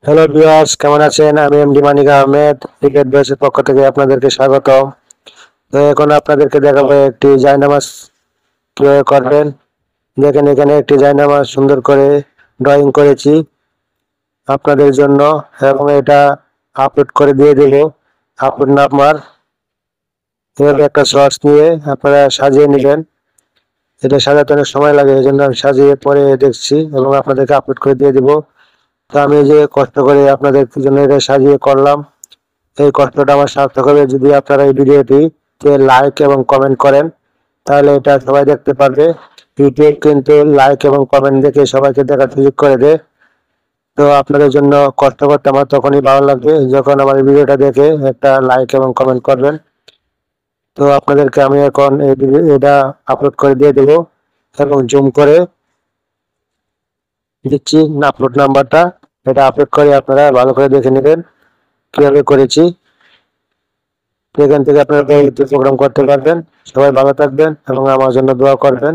Hello viewers, কেমন আছেন? আমি এমডি মানিক আহমেদ, ক্রিকেট বয়সের পক্ষ থেকে আপনাদেরকে স্বাগত। তো এখন আপনাদেরকে দেখাবো একটি জায়নামাজ কিভাবে করবেন। দেখেন, এখানে একটি জায়নামাজ সুন্দর করে ড্রয়িং করেছি আপনাদের জন্য, এবং এটা আপলোড করে দিয়ে দেবো। আপলোড নাম্বার এভাবে একটা শর্টস নিয়ে আপনারা সাজিয়ে নেবেন। এটা সাজাতে অনেক সময় লাগে, এই জন্য আমি সাজিয়ে পরে দেখছি এবং আপনাদেরকে আপলোড করে দিয়ে দেবো। তো আমি যে কষ্ট করে আপনাদের জন্য এটা সাজিয়ে করলাম, এই কষ্টটা আমার সার্থক হবে যদি আপনারা এই ভিডিওটিতে লাইক এবং কমেন্ট করেন, তাহলে এটা সবাই দেখতে পারবে। ইউটিউব কিন্তু লাইক এবং কমেন্ট দেখে সবাইকে দেখার সুযোগ করে দেয়। তো আপনাদের জন্য কষ্ট করতে আমার তখনই ভালো লাগবে যখন আমার এই ভিডিওটা দেখে একটা লাইক এবং কমেন্ট করবেন। তো আপনাদেরকে আমি এখন এটা আপলোড করে দিয়ে দেবো এবং জুম করে দিচ্ছি আপলোড নাম্বারটা। এটা আপলোড করে আপনারা ভালো করে দেখে নেবেন কিভাবে করেছি। এখান থেকে আপনারা প্রোগ্রাম করতে পারবেন। সবাই ভালো থাকবেন এবং আমার জন্য দোয়া করবেন।